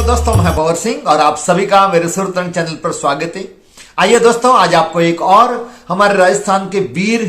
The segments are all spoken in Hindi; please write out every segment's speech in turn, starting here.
दोस्तों, मैं भंवर सिंह और आप सभी का मेरे सुरतरंग चैनल पर स्वागत है। आइए दोस्तों, आज आपको एक और हमारे राजस्थान के वीर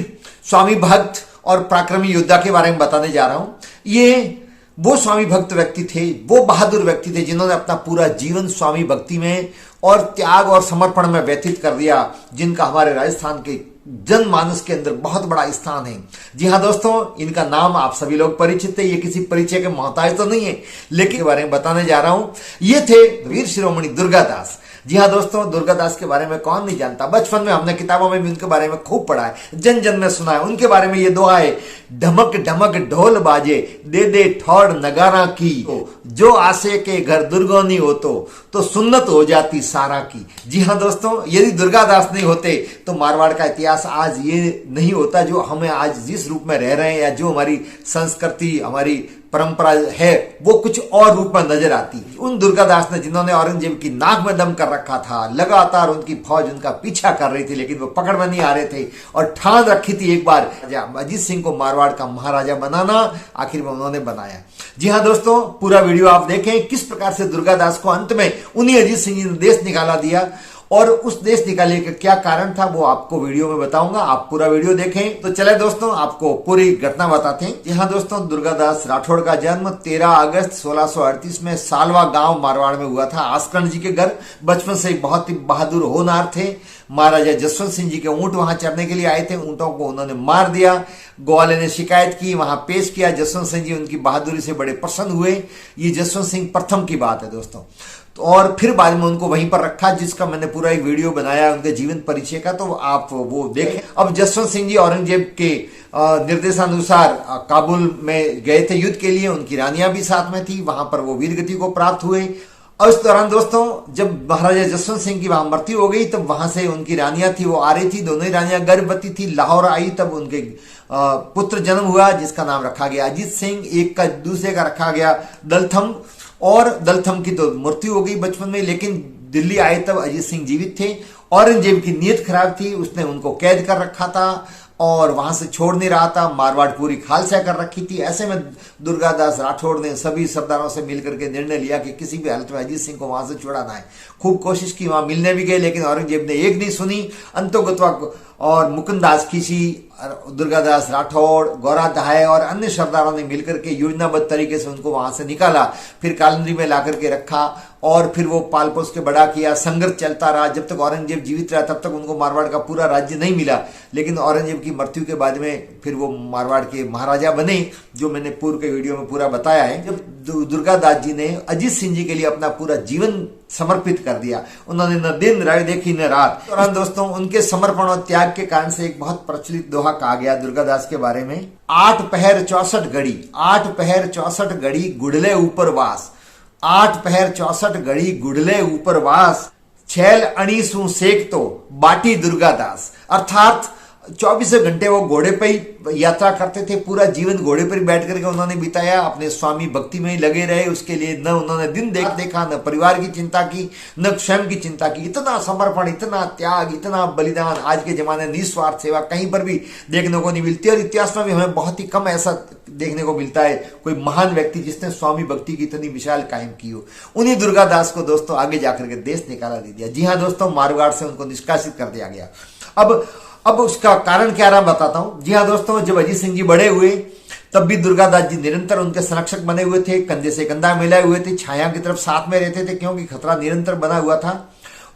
स्वामी भक्त और पराक्रमी योद्धा के बारे में बताने जा रहा हूं। ये वो स्वामी भक्त व्यक्ति थे, वो बहादुर व्यक्ति थे जिन्होंने अपना पूरा जीवन स्वामी भक्ति में और त्याग और समर्पण में व्यतीत कर दिया, जिनका हमारे राजस्थान के जनमानस के अंदर बहुत बड़ा स्थान है। जी हाँ दोस्तों, इनका नाम आप सभी लोग परिचित है, ये किसी परिचय के मोहताज तो नहीं है, लेकिन के बारे में बताने जा रहा हूं। ये थे वीर शिरोमणि दुर्गादास। जी हाँ दोस्तों, दुर्गादास के बारे में कौन नहीं जानता। बचपन में हमने किताबों में भी उनके बारे में खूब पढ़ा है, जन जन में सुना है। उनके बारे में ये दुआ है, ढमक ढमक ढोल बाजे, दे दे ठौड़ नगारा की, जो आसे के घर दुर्गोनी हो तो सुन्नत हो जाती सारा की। जी हाँ दोस्तों, यदि दुर्गादास नहीं होते तो मारवाड़ का इतिहास आज ये नहीं होता जो हमें आज जिस रूप में रह रहे हैं, या जो हमारी संस्कृति हमारी परंपरा है वो कुछ और रूप में नजर आती। उन दुर्गादास ने जिन्होंने औरंगजेब की नाक में दम कर रखा था, लगातार उनकी फौज उनका पीछा कर रही थी, लेकिन वो पकड़ में नहीं आ रहे थे, और ठान रखी थी एक बार अजीत सिंह को मारवाड़ का महाराजा बनाना। आखिर में उन्होंने बनाया। जी हाँ दोस्तों, पूरा वीडियो आप देखें किस प्रकार से दुर्गादास को अंत में उन्हीं अजीत सिंह जी ने देश निकाला दिया, और उस देश निकालने का क्या कारण था वो आपको वीडियो में बताऊंगा। आप पूरा वीडियो देखें। तो चले दोस्तों, आपको पूरी घटना बताते हैं। जी हाँ दोस्तों, दुर्गादास राठौड़ का जन्म 13 अगस्त 1638 में सालवा गांव मारवाड़ में हुआ था, आस्करण जी के घर। बचपन से बहुत ही बहादुर होनहार थे। महाराजा जसवंत सिंह जी के ऊंट वहां चढ़ने के लिए आए थे, ऊंटों को उन्होंने मार दिया। ग्वाले ने शिकायत की, वहां पेश किया। जसवंत सिंह जी उनकी बहादुरी से बड़े प्रसन्न हुए। ये जसवंत सिंह प्रथम की बात है दोस्तों। तो और फिर बाद में उनको वहीं पर रखा, जिसका मैंने पूरा एक वीडियो बनाया उनके जीवन परिचय का, तो आप वो देखें। अब जसवंत सिंह जी औरंगजेब के निर्देशानुसार काबुल में गए थे युद्ध के लिए। उनकी रानियां भी साथ में थी, वहां पर वो वीरगति को प्राप्त हुए। और इस दौरान दोस्तों, जब महाराजा जसवंत सिंह की वहां मृत्यु हो गई, तब वहां से उनकी रानियां थी वो आ रही थी। दोनों ही रानियां गर्भवती थी। लाहौर आई, तब उनके पुत्र जन्म हुआ, जिसका नाम रखा गया अजीत सिंह। एक का दूसरे का रखा गया दलथम, और दलथम की तो मृत्यु हो गई बचपन में, लेकिन दिल्ली आए तब अजीत सिंह जीवित थे। औरंगजेब की नीयत खराब थी, उसने उनको कैद कर रखा था और वहां से छोड़ नहीं रहा था। मारवाड़ पूरी खालसा कर रखी थी। ऐसे में दुर्गादास राठौड़ ने सभी सरदारों से मिलकर के निर्णय लिया कि किसी भी हालत में अजीत सिंह को वहां से छुड़ाना है। खूब कोशिश की, वहां मिलने भी गए, लेकिन औरंगजेब ने एक नहीं सुनी। अंतोगत्वा और मुकुंदास खीसी, दुर्गादास राठौड़, गौरा दहाय और अन्य सरदारों ने मिलकर के योजनाबद्ध तरीके से उनको वहां से निकाला, फिर कालंदरी में लाकर के रखा, और फिर वो पाल पोस के बड़ा किया। संघर्ष चलता रहा। जब तक औरंगजेब जीवित रहा तब तक उनको मारवाड़ का पूरा राज्य नहीं मिला, लेकिन औरंगजेब की मृत्यु के बाद में फिर वो मारवाड़ के महाराजा बने, जो मैंने पूर्व के वीडियो में पूरा बताया है। जब दुर्गादास जी ने अजीत सिंह जी के लिए अपना पूरा जीवन समर्पित कर दिया, उन्होंने न दिन राय देखी न रात। दौरान दोस्तों, उनके समर्पण और त्याग के कारण से एक बहुत प्रचलित दोहा कहा गया दुर्गादास के बारे में। 8 पहर 64 घड़ी, 8 पहर 64 घड़ी गुड़ले ऊपर वास, 8 पहर 64 घड़ी गुड़ले ऊपर वास, छैल अणीसू सेक तो बाटी दुर्गादास। अर्थात 24 घंटे वो घोड़े पे ही यात्रा करते थे। पूरा जीवन घोड़े पर ही बैठ करके उन्होंने बिताया। अपने स्वामी भक्ति में ही लगे रहे। उसके लिए न उन्होंने दिन देखा, न परिवार की चिंता की, न स्वयं की चिंता की। इतना समर्पण, इतना त्याग, इतना बलिदान आज के जमाने निस्वार्थ सेवा कहीं पर भी देखने को नहीं मिलती। और इतिहास में भी हमें बहुत ही कम ऐसा देखने को मिलता है कोई महान व्यक्ति जिसने स्वामी भक्ति की इतनी विशाल कायम की हो। उन्हीं दुर्गादास को दोस्तों आगे जाकर के देश निकाला दे दिया। जी हाँ दोस्तों, मारवाड़ से उनको निष्कासित कर दिया गया। अब उसका कारण क्या रहा बताता हूं। जी हाँ दोस्तों, जब अजीत सिंह जी बड़े हुए तब भी दुर्गादास जी निरंतर उनके संरक्षक बने हुए थे, कंधे से कंधा मिलाए हुए थे, छाया की तरफ साथ में रहते थे, क्योंकि खतरा निरंतर बना हुआ था।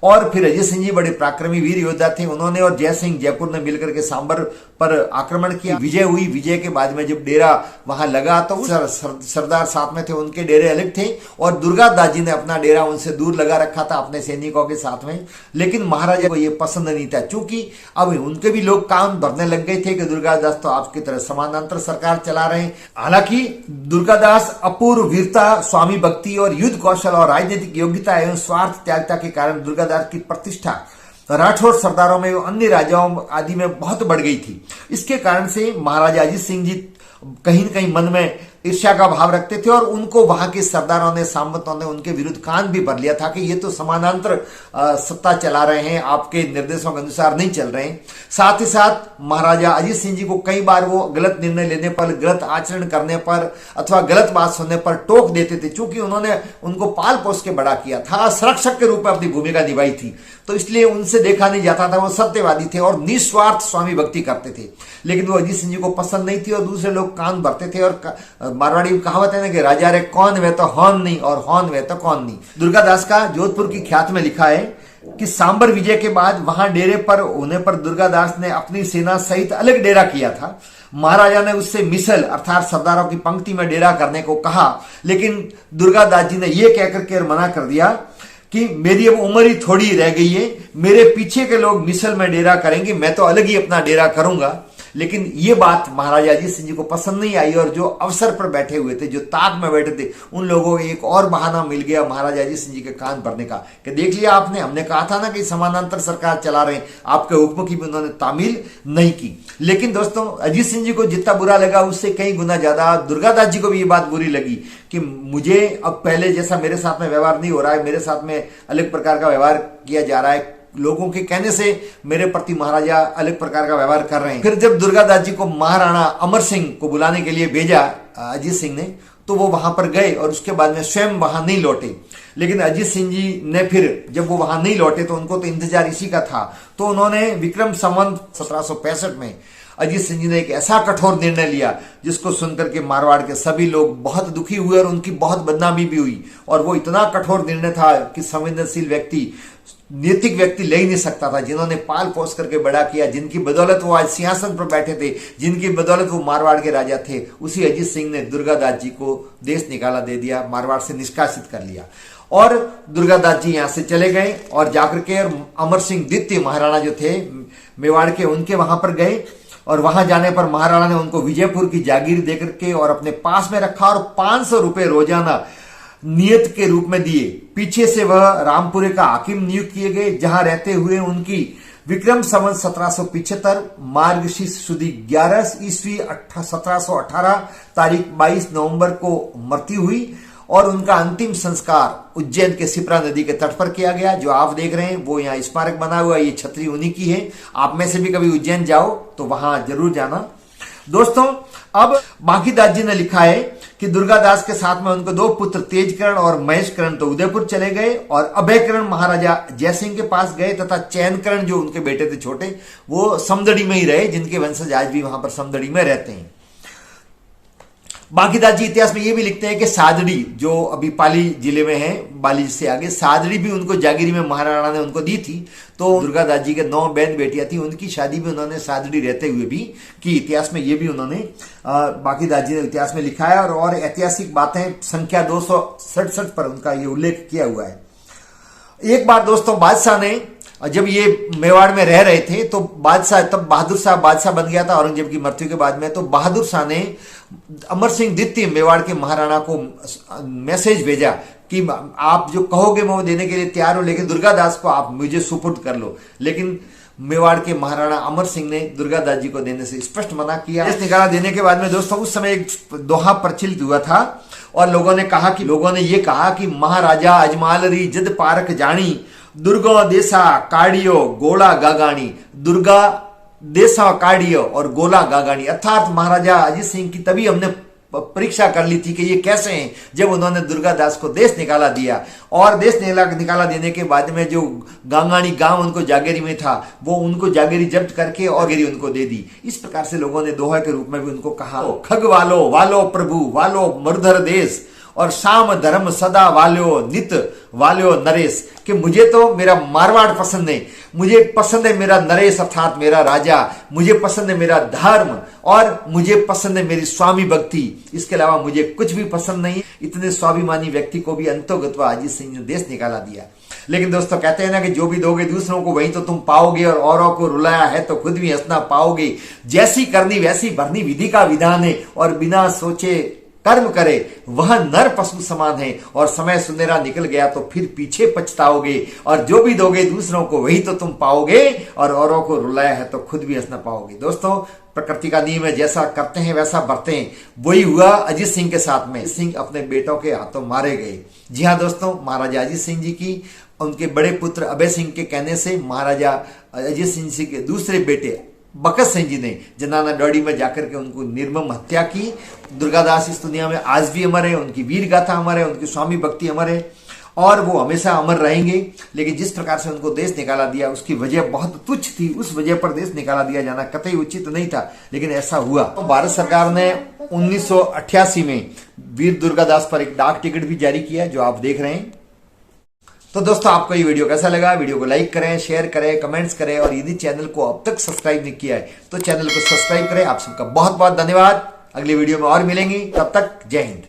और फिर अजीत सिंह जी बड़े पराक्रमी वीर योद्धा थे। उन्होंने और जय सिंह जयपुर ने मिलकर के सांबर पर आक्रमण किया। विजय हुई। विजय के बाद में जब डेरा वहां लगा तो सरदार साथ में थे, उनके डेरे अलग थे, और दुर्गादास जी ने अपना डेरा उनसे दूर लगा रखा था अपने सैनिकों के साथ में। लेकिन महाराजा को यह पसंद नहीं था, चूंकि अब उनके भी लोग कान भरने लग गए थे कि दुर्गादास तो आपकी तरह समानांतर सरकार चला रहे हैं। हालांकि दुर्गादास अपूर्व वीरता, स्वामी भक्ति और युद्ध कौशल और राजनीतिक योग्यता एवं स्वार्थ त्यागता के कारण दुर्गादास की प्रतिष्ठा राठौड़ सरदारों में और अन्य राजाओं आदि में बहुत बढ़ गई थी। इसके कारण से महाराजा अजीत सिंह जी कहीं न कहीं मन में ईर्ष्या का भाव रखते थे और उनको वहां के सरदारों ने, सामंतों ने उनके विरुद्ध कान भी भर लिया था कि ये तो समानांतर सत्ता चला रहे हैं, आपके निर्देशों के अनुसार नहीं चल रहे हैं। साथ ही साथ महाराजा अजीत सिंह जी को कई बार वो गलत निर्णय लेने पर, गलत आचरण करने पर अथवा गलत बात सुनने पर टोक देते थे, क्योंकि उन्होंने उनको पाल पोस के बड़ा किया था, संरक्षक के रूप में अपनी भूमिका निभाई थी, तो इसलिए उनसे देखा नहीं जाता था। वो सत्यवादी थे और निस्वार्थ स्वामी भक्ति करते थे, लेकिन वो अजीत सिंह जी को पसंद नहीं थी और दूसरे लोग कान भरते थे। और मारवाड़ी में कहावत है ना कि राजा रे कौन वे तो हौन नहीं और हौन वे तो कौन नहीं। दुर्गादास का जोधपुर की ख्यात में लिखा है कि सांबर विजय के बाद वहां डेरे पर होने पर दुर्गादास ने अपनी सेना सहित अलग डेरा किया था। महाराजा ने उससे मिसल अर्थात सरदारों की पंक्ति में डेरा करने को कहा, लेकिन दुर्गादास जी ने यह कहकर के मना कर दिया कि मेरी अब उम्र ही थोड़ी रह गई है, मेरे पीछे के लोग मिसल में डेरा करेंगे, मैं तो अलग ही अपना डेरा करूंगा। लेकिन ये बात महाराजा अजीत सिंह जी को पसंद नहीं आई और जो अवसर पर बैठे हुए थे, जो ताक में बैठे थे, उन लोगों को एक और बहाना मिल गया महाराजा अजीत सिंह जी के कान भरने का कि देख लिया आपने, हमने कहा था ना कि समानांतर सरकार चला रहे हैं, आपके हुक्म की भी उन्होंने तामील नहीं की। लेकिन दोस्तों, अजीत सिंह जी को जितना बुरा लगा उससे कई गुना ज्यादा दुर्गादास जी को भी ये बात बुरी लगी कि मुझे अब पहले जैसा मेरे साथ में व्यवहार नहीं हो रहा है, मेरे साथ में अलग प्रकार का व्यवहार किया जा रहा है, लोगों के कहने से मेरे प्रति महाराजा अलग प्रकार का व्यवहार कर रहे हैं। फिर जब दुर्गादास जी को महाराणा अमर सिंह को बुलाने के लिए भेजा अजीत सिंह ने, तो वो वहां पर गए और उसके बाद में स्वयं वहां नहीं लौटे। लेकिन अजीत सिंह जी ने फिर जब वो वहां नहीं लौटे तो उनको तो इंतजार इसी का था, तो उन्होंने विक्रम संवत 1765 में अजीत सिंह जी ने एक ऐसा कठोर निर्णय लिया जिसको सुनकर के मारवाड़ के सभी लोग बहुत दुखी हुए और उनकी बहुत बदनामी भी हुई। और वो इतना कठोर निर्णय था कि संवेदनशील व्यक्ति, नैतिक व्यक्ति ले ही नहीं सकता था, जिन्होंने पाल पोस करके बड़ा किया, जिनकी बदौलत वो आज सिंहासन पर बैठे थे, जिनकी बदौलत वो मारवाड़ के राजा थे, उसी अजीत सिंह ने दुर्गादास जी को देश निकाला दे दिया, मारवाड़ से निष्कासित कर लिया। और दुर्गादास जी यहां से चले गए और जाकर के अमर सिंह द्वितीय महाराणा जो थे मेवाड़ के, उनके वहां पर गए और वहां जाने पर महाराणा ने उनको विजयपुर की जागीर देकर के और अपने पास में रखा और 500 रुपए रोजाना नियत के रूप में दिए। पीछे से वह रामपुरे का हाकिम नियुक्त किए गए, जहां रहते हुए उनकी विक्रम संवत 1775 मार्गशीर्ष सुदी 11 ईस्वी 1718 तारीख 22 नवंबर को मृत्यु हुई और उनका अंतिम संस्कार उज्जैन के सिप्रा नदी के तट पर किया गया। जो आप देख रहे हैं वो यहाँ स्मारक बना हुआ है, ये छतरी उन्हीं की है। आप में से भी कभी उज्जैन जाओ तो वहां जरूर जाना। दोस्तों, अब बांकीदास जी ने लिखा है कि दुर्गादास के साथ में उनको 2 पुत्र तेजकरण और महेशकरण तो उदयपुर चले गए और अभयकरण महाराजा जयसिंह के पास गए तथा चैनकरण जो उनके बेटे थे छोटे, वो समदड़ी में ही रहे, जिनके वंशज आज भी वहां पर समदड़ी में रहते हैं। बांकीदास जी इतिहास में ये भी लिखते हैं कि सादड़ी जो अभी पाली जिले में है, बाली से आगे, सादड़ी भी उनको जागीरी में महाराणा ने उनको दी थी। तो दुर्गादास जी के 9 बहन बेटियां थी, उनकी शादी भी उन्होंने सादड़ी रहते हुए भी की। इतिहास में ये भी उन्होंने बांकीदास जी ने इतिहास में लिखा है और ऐतिहासिक बातें संख्या 267 पर उनका ये उल्लेख किया हुआ है। एक बार दोस्तों, बादशाह ने जब ये मेवाड़ में रह रहे थे तो बादशाह, तब बहादुर शाह बादशाह बन गया था औरंगजेब की मृत्यु के बाद में, तो बहादुर शाह ने अमर सिंह द्वितीय मेवाड़ के महाराणा को मैसेज भेजा कि आप जो कहोगे मैं वो देने के लिए तैयार हूं, लेकिन दुर्गादास को आप मुझे सुपुर्द कर लो। लेकिन मेवाड़ के महाराणा अमर सिंह ने दुर्गादास जी को देने से स्पष्ट मना किया। देश निकाला देने के बाद में दोस्तों, उस समय एक दोहा प्रचलित हुआ था और लोगों ने ये कहा कि महाराजा अजमालरी जिद पारक जानी, दुर्गा देसा काड़ियो गोला गागानी। दुर्गा देसा काड़ियो और गोला गागानी अर्थात महाराजा अजीत सिंह की तभी हमने परीक्षा कर ली थी कि ये कैसे हैं, जब उन्होंने दुर्गादास को देश निकाला दिया। और देश निकाला देने के बाद में जो गांगानी गांव उनको जागीरी में था, वो उनको जागीरी जब्त करके और गिरी उनको दे दी। इस प्रकार से लोगों ने दोहा के रूप में भी उनको कहा, खग वालो वालो प्रभु वालो मरुधर देश और शाम धर्म सदा वाल्यो नित वाल्यो नरेश, कि मुझे तो मेरा मारवाड़ पसंद है, मुझे पसंद है मेरा नरेश अर्थात मेरा राजा, मुझे पसंद है मेरा धर्म और मुझे पसंद है मेरी स्वामी भक्ति, इसके अलावा मुझे कुछ भी पसंद नहीं। इतने स्वाभिमानी व्यक्ति को भी अंतोगत्वा अजीत सिंह ने देश निकाला दिया। लेकिन दोस्तों, कहते हैं ना कि जो भी दोगे दूसरों को वही तो तुम पाओगे और औरों को रुलाया है तो खुद भी हंसना पाओगे। जैसी करनी वैसी भरनी विधि का विधान है और बिना सोचे कर्म करे वह नर पशु समान है और समय सुनहरा निकल गया तो फिर पीछे पछताओगे और जो भी दोगे दूसरों को वही तो तुम पाओगे और औरों को रुलाया है तो खुद भी हंसना पाओगे। दोस्तों, प्रकृति का नियम है, जैसा करते हैं वैसा बढ़ते हैं। वही हुआ अजीत सिंह के साथ में। सिंह अपने बेटों के हाथों मारे गए। जी हाँ दोस्तों, महाराजा अजीत सिंह जी की उनके बड़े पुत्र अभय सिंह के कहने से महाराजा अजीत सिंह जी के दूसरे बेटे बकत सिंह जी ने जनाना डोडी में जाकर के उनको निर्मम हत्या की। दुर्गादास इस दुनिया में आज भी अमर है, उनकी वीर गाथा अमर है, उनकी स्वामी भक्ति अमर है और वो हमेशा अमर रहेंगे। लेकिन जिस प्रकार से उनको देश निकाला दिया उसकी वजह बहुत तुच्छ थी। उस वजह पर देश निकाला दिया जाना कतई उचित नहीं था, लेकिन ऐसा हुआ। तो भारत सरकार ने 1988 में वीर दुर्गादास पर एक डाक टिकट भी जारी किया, जो आप देख रहे हैं। तो दोस्तों, आपको ये वीडियो कैसा लगा? वीडियो को लाइक करें, शेयर करें, कमेंट्स करें और यदि चैनल को अब तक सब्सक्राइब नहीं किया है तो चैनल को सब्सक्राइब करें। आप सबका बहुत बहुत धन्यवाद। अगली वीडियो में और मिलेंगे, तब तक जय हिंद।